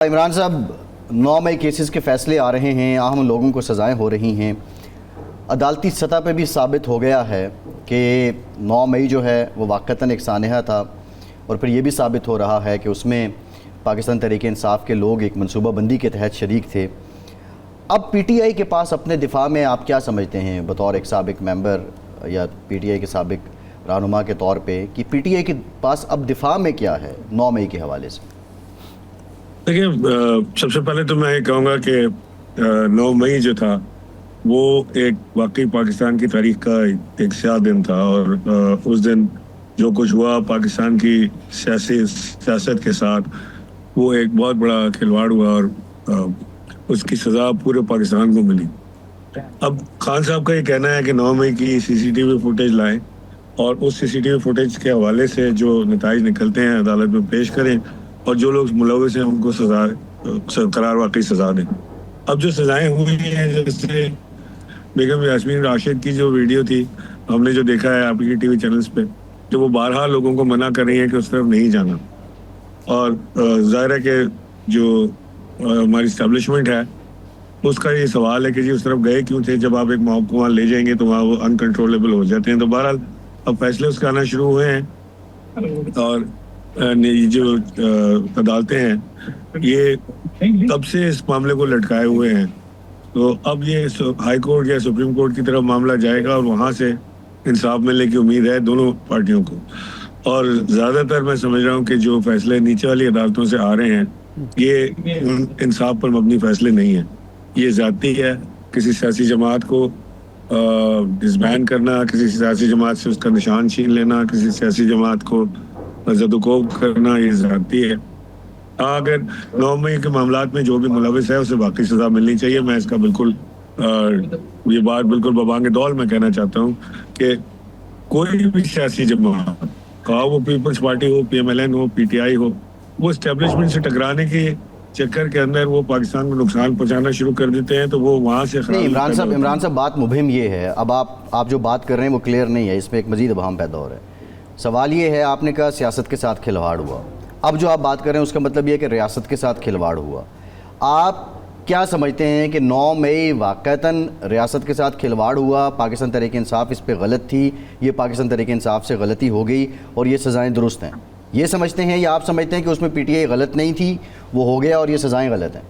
इमरान साहब, 9 मई केसेस के फैसले आ रहे हैं, आम लोगों को सज़ाएं हो रही हैं। अदालती सतह पे भी साबित हो गया है कि 9 मई जो है वो वाक़तन एक सानहा था, और फिर ये भी साबित हो रहा है कि उसमें पाकिस्तान तहरीक इंसाफ के लोग एक मनसूबाबंदी के तहत शरीक थे। अब PTI के पास अपने दिफा में आप क्या समझते हैं बतौर एक साबिक मेंबर या PTI के साबिक रहनुमा के तौर पे कि PTI के पास अब दिफा में क्या है 9 मई के हवाले से? देखिए, सबसे पहले तो मैं ये कहूँगा कि 9 मई जो था वो एक वाकई पाकिस्तान की तारीख का एक स्याह दिन था, और उस दिन जो कुछ हुआ पाकिस्तान की सियासत के साथ, वो एक बहुत बड़ा खिलवाड़ हुआ और उसकी सज़ा पूरे पाकिस्तान को मिली। अब खान साहब का ये कहना है कि 9 मई की CCTV फुटेज लाएं और उस CCTV फुटेज के हवाले से जो नताइज निकलते हैं अदालत में पेश करें, और जो लोग मुलविस हैं उनको सजा करार वाकई सजा दें। अब जो सजाएं हुई हैं, जैसे बेगम यास्मीन राशिद की जो वीडियो थी, हमने जो देखा है आपकी TV चैनल्स पे, जो वो बारहा लोगों को मना कर रही है कि उस तरफ नहीं जाना, और जाहिर है कि जो हमारी इस्टेब्लिशमेंट है उसका ये सवाल है कि जी उस तरफ गए क्यों थे, जब आप एक मॉब को वहाँ ले जाएंगे तो वहाँ वो अनकंट्रोलेबल हो जाते हैं। तो बहरहाल अब फैसले उसके आना शुरू हुए हैं, और ये जो अदालतें हैं ये तब से इस मामले को लटकाए हुए हैं। तो अब ये हाई कोर्ट या सुप्रीम कोर्ट की तरफ मामला जाएगा और वहाँ से इंसाफ मिलने की उम्मीद है दोनों पार्टियों को। और ज़्यादातर मैं समझ रहा हूँ कि जो फैसले नीचे वाली अदालतों से आ रहे हैं ये इंसाफ पर मबनी फैसले नहीं है, ये ज़ाती है। किसी सियासी जमात को डिसबैन करना, किसी सियासी जमात से उसका निशान छीन लेना, किसी सियासी जमात को जदोकोब करना, ये ज़ाती है। अगर 9 मई के मामलात में जो भी मुलविस है उसे बाकी सज़ा मिलनी चाहिए। मैं इसका बिल्कुल ये बात बिल्कुल बबांग दौल में कहना चाहता हूँ कि कोई भी सियासी जमात, कहा वो पीपल्स पार्टी हो, PMLN हो, PTI हो, वो इस्टेब्लिशमेंट से टकराने के चक्कर के अंदर वो पाकिस्तान को नुकसान पहुंचाना शुरू कर देते हैं, तो वो वहाँ से नहीं। इमरान साहब बात मुहिम ये है, अब आप जो बात कर रहे हैं वो क्लियर नहीं है, इसमें एक मजीद अभाम पैदा हो रहा है। सवाल ये है, आपने कहा सियासत के साथ खिलवाड़ हुआ, अब जो आप बात कर रहे हैं उसका मतलब ये है कि रियासत के साथ खिलवाड़ हुआ। आप क्या समझते हैं कि 9 मई वाक़तन रियासत के साथ खिलवाड़ हुआ, पाकिस्तान तहरीक इंसाफ इस पे गलत थी, ये पाकिस्तान तहरीक इंसाफ से गलती हो गई और ये सज़ाएँ दुरुस्त हैं, ये समझते हैं, या आप समझते हैं कि उसमें PTI गलत नहीं थी, वो हो गया और ये सज़ाएँ गलत हैं?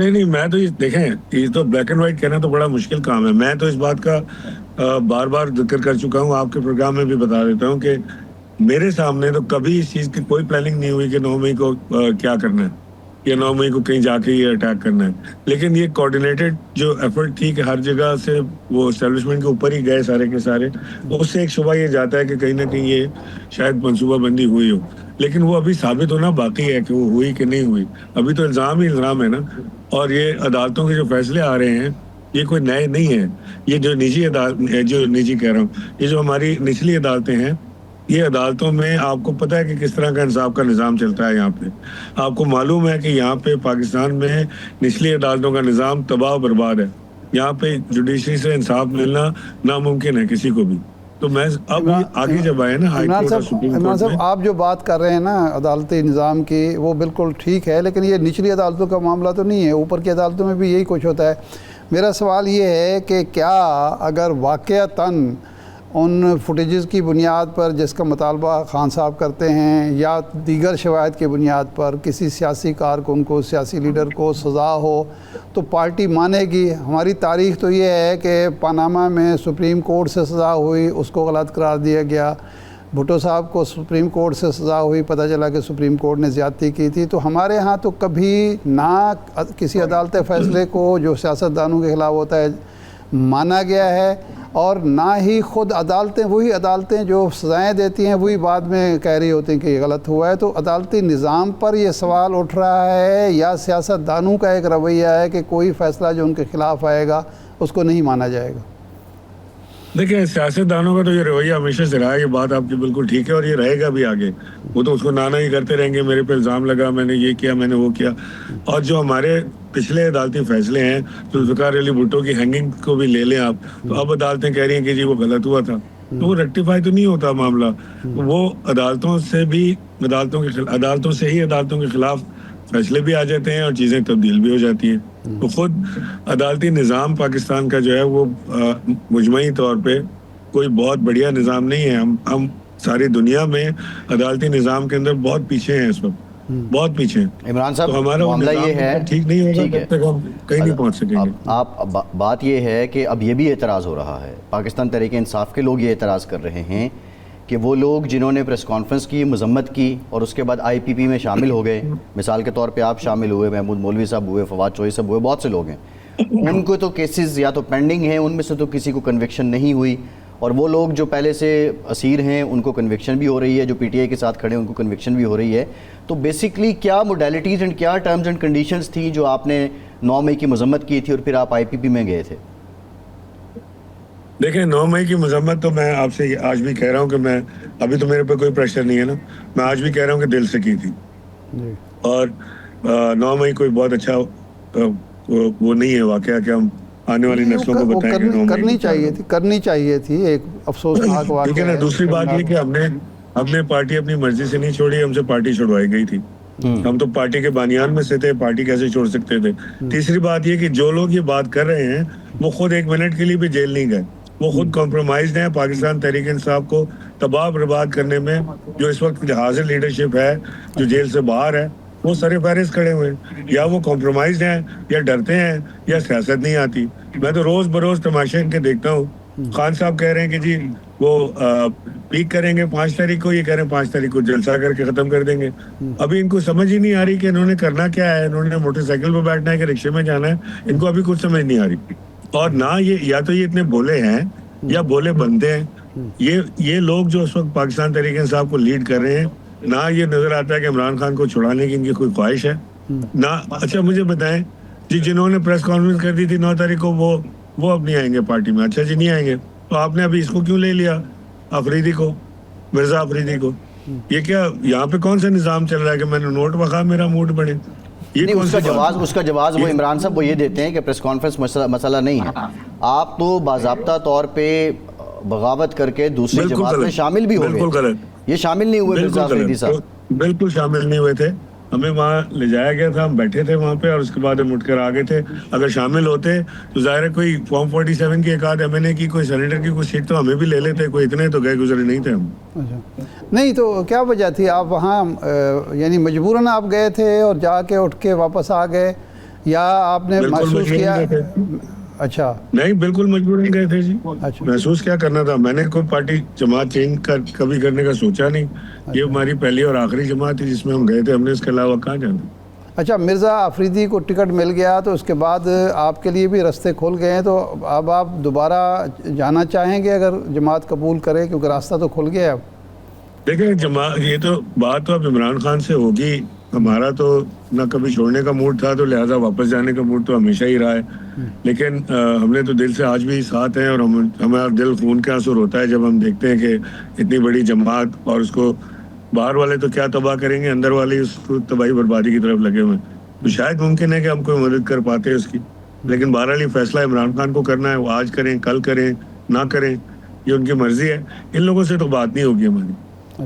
नहीं, मैं तो ये देखें, ये तो ब्लैक एंड वाइट कहना तो बड़ा मुश्किल काम है। मैं तो इस बात का बार बार जिक्र कर चुका हूँ, आपके प्रोग्राम में भी बता देता हूँ कि मेरे सामने तो कभी इस चीज़ की कोई प्लानिंग नहीं हुई कि 9 मई को क्या करना है या 9 मई को कहीं जाके ये अटैक करना है। लेकिन ये कोऑर्डिनेटेड जो एफर्ट थी कि हर जगह से वो एस्टेब्लिशमेंट के ऊपर ही गए सारे के सारे, उससे एक शुबा ये जाता है कि कहीं ना कहीं ये शायद मनसूबाबंदी हुई हो। लेकिन वो अभी साबित होना बाकी है कि वो हुई कि नहीं हुई। अभी तो इल्ज़ाम ही इल्ज़ाम है ना, और ये अदालतों के जो फैसले आ रहे हैं ये कोई नए नहीं है। ये जो निजी अदालत, जो निजी कह रहा हूँ, ये जो हमारी निचली अदालतें हैं, ये अदालतों में आपको पता है कि किस तरह का इंसाफ का निज़ाम चलता है। यहाँ पे आपको मालूम है कि यहाँ पे पाकिस्तान में निचली अदालतों का निज़ाम तबाह बर्बाद है। यहाँ पे जुडिशरी से इंसाफ मिलना नामुमकिन है किसी को भी। तो मैं अब आगे जब आए ना हाई कोर्ट और सुप्रीम कोर्ट में, आप जो बात कर रहे हैं ना अदालती निज़ाम की, वो बिल्कुल ठीक है, लेकिन ये निचली अदालतों का मामला तो नहीं है, ऊपर की अदालतों में भी यही कुछ होता है। मेरा सवाल ये है कि क्या अगर वाक़तन उन फुटेजेस की बुनियाद पर जिसका मुतालबा खान साहब करते हैं या दीगर शवाहद की बुनियाद पर किसी सियासी कारकुन को, सियासी लीडर को सज़ा हो तो पार्टी मानेगी? हमारी तारीख़ तो ये है कि पनामा में सुप्रीम कोर्ट से सज़ा हुई, उसको गलत करार दिया गया। भुट्टो साहब को सुप्रीम कोर्ट से सज़ा हुई, पता चला कि सुप्रीम कोर्ट ने ज़्यादती की थी। तो हमारे यहाँ तो कभी ना किसी अदालत फ़ैसले को जो सियासतदानों के ख़िलाफ़ होता है माना गया है, और ना ही ख़ुद अदालतें, वही अदालतें जो सज़ाएँ देती हैं वही बाद में कह रही होती हैं कि ये गलत हुआ है। तो अदालती निज़ाम पर ये सवाल उठ रहा है या सियासतदानों का एक रवैया है कि कोई फ़ैसला जो उनके ख़िलाफ़ आएगा उसको नहीं माना जाएगा? देखिए, सियासतदानों का तो ये रवैया हमेशा से रहा है, ये बात आपकी बिल्कुल ठीक है, और ये रहेगा भी आगे। वो तो उसको नाना ही करते रहेंगे, मेरे पे इल्ज़ाम लगा, मैंने ये किया, मैंने वो किया। और जो हमारे पिछले अदालती फैसले हैं, जुल्फ़िकार अली भुट्टो की हैंगिंग को भी ले लें आप, तो अब अदालतें कह रही हैं कि जी वो गलत हुआ था। तो वो रेक्टिफाई तो नहीं होता मामला। वो अदालतों से ही अदालतों के खिलाफ फैसले भी आ जाते हैं और चीजें तब्दील भी हो जाती हैं। तो खुद अदालती निज़ाम पाकिस्तान का जो है वो मुजमई तौर पे कोई बहुत बढ़िया निज़ाम नहीं है। हम सारी दुनिया में अदालती निज़ाम के अंदर बहुत पीछे हैं इस वक्त, बहुत पीछे हैं। इमरान साहब, तो हमारा मामला ये है, ठीक नहीं होगा ठीक है, तब तक हम कहीं नहीं पहुंच सकेंगे। आप बात ये है कि अब ये भी एतराज़ हो रहा है, पाकिस्तान तहरीक इंसाफ के लोग ये एतराज़ कर रहे हैं कि वो लोग जिन्होंने प्रेस कॉन्फ्रेंस की, मजम्मत की और उसके बाद IPP में शामिल हो गए, मिसाल के तौर पे आप शामिल हुए, महमूद मौलवी साहब हुए, फवाद चौधरी साहब हुए, बहुत से लोग हैं, उनको तो केसेस या तो पेंडिंग हैं, उनमें से तो किसी को कन्विक्शन नहीं हुई, और वो लोग जो पहले से असीर हैं उनको कन्विक्शन भी हो रही है, जो PTI के साथ खड़े हैं उनको कन्विक्शन भी हो रही है। तो बेसिकली क्या मोडालिटीज़ एंड क्या टर्म्स एंड कंडीशंस थी जो आपने 9 मई की मजम्मत की थी और फिर आप IPP में गए थे? देखिए, 9 मई की मजम्मत तो मैं आपसे आज भी कह रहा हूँ कि मैं, अभी तो मेरे पे कोई प्रेशर नहीं है ना, मैं आज भी कह रहा हूँ कि दिल से की थी। और 9 मई कोई बहुत अच्छा वो नहीं है वाकया कि हम आने वाली नस्लों को बताएंगे। करनी चाहिए थी एक अफसोसनाक वाकया। ठीक है ना। दूसरी बात ये कि हमने पार्टी अपनी मर्जी से नहीं छोड़ी, हमसे पार्टी छुड़वाई गई थी। हम तो पार्टी के बानियान में से थे, पार्टी कैसे छोड़ सकते थे। तीसरी बात ये कि जो लोग ये बात कर रहे हैं वो खुद 1 मिनट के लिए भी जेल नहीं गए, वो खुद कॉम्प्रोमाइज हैं पाकिस्तान तहरीक इंसाफ को तबाह बर्बाद करने में। जो इस वक्त हाजिर लीडरशिप है जो जेल से बाहर है वो सरे फहरिस्त खड़े हुए हैं, या वो कॉम्प्रोमाइज हैं या डरते हैं या सियासत नहीं आती। मैं तो रोज बरोज तमाशे इनके देखता हूँ। खान साहब कह रहे हैं कि जी वो पीक करेंगे 5 तारीख को, ये कह रहे हैं 5 तारीख को जलसा करके खत्म कर देंगे। अभी इनको समझ ही नहीं आ रही कि इन्होंने करना क्या है, इन्होंने मोटरसाइकिल पर बैठना है कि रिक्शे में जाना है, इनको अभी कुछ समझ नहीं आ रही। और ना ये, या तो ये इतने भोले हैं या भोले बनते हैं। ये लोग जो उस वक्त पाकिस्तान तहरीक इंसाफ को लीड कर रहे हैं, ना ये नजर आता है कि इमरान खान को छुड़ाने की इनकी कोई ख्वाहिश है ना। अच्छा मुझे बताएं जी, जिन्होंने प्रेस कॉन्फ्रेंस कर दी थी 9 तारीख को, वो अब नहीं आएंगे पार्टी में। अच्छा जी, नहीं आएंगे तो आपने अभी इसको क्यों ले लिया, अफरीदी को, मिर्जा अफरीदी को? ये क्या यहाँ पे कौन सा निज़ाम चल रहा है कि मैंने नोट बखा मेरा मूड बने? नहीं, उसका जवाब वो इमरान साहब वो ये देते हैं कि प्रेस कॉन्फ्रेंस मसला नहीं है, आप तो बाज़ाब्ता तौर पे बगावत करके दूसरी जमात में शामिल भी हो गए। ये शामिल नहीं हुए मिर्जा अफरीदी साहब? बिल्कुल शामिल नहीं हुए थे। हमें वहाँ ले जाया गया था, हम बैठे थे वहाँ पे और उसके बाद हम उठकर आ गए थे। अगर शामिल होते तो जाहिर है कोई फॉर्म 47 की एक आध MNA की, कोई सेनेटर की कुछ सीट तो हमें भी ले लेते, कोई इतने तो गए गुजरे नहीं थे हम। अच्छा, नहीं तो क्या वजह थी आप वहाँ, यानी मजबूरन आप गए थे और जाके उठ के वापस आ गए, या आपने महसूस किया? अच्छा, नहीं, बिल्कुल मजबूरन गए थे जी। अच्छा, महसूस क्या करना था, मैंने कोई पार्टी जमात चेंज कभी करने का सोचा नहीं। ये हमारी पहली और आखिरी जमात थी जिसमें हम गए थे, हमने इसके अलावा कहाँ जाना। अच्छा, मिर्ज़ा अफरीदी को टिकट मिल गया तो उसके बाद आपके लिए भी रास्ते खुल गए हैं, तो अब आप दोबारा जाना चाहेंगे अगर जमात कबूल करे, क्योंकि रास्ता तो खुल गया अब? देखिए जमात, ये तो बात तो अब इमरान खान से होगी। हमारा तो ना कभी छोड़ने का मूड था, तो लिहाजा वापस जाने का मूड तो हमेशा ही रहा है। लेकिन हमने तो दिल से आज भी साथ हैं और हमारा दिल खून का आंसू होता है जब हम देखते हैं कि इतनी बड़ी जमात और उसको बाहर वाले तो क्या तबाह करेंगे, अंदर वाले उसको तबाही बर्बादी की तरफ लगे हुए। तो शायद मुमकिन है कि हम कोई मदद कर पाते हैं उसकी, लेकिन बहरहाल ये फैसला इमरान खान को करना है। वो आज करें, कल करें, ना करें, ये उनकी मर्जी है। इन लोगों से तो बात नहीं होगी हमारी।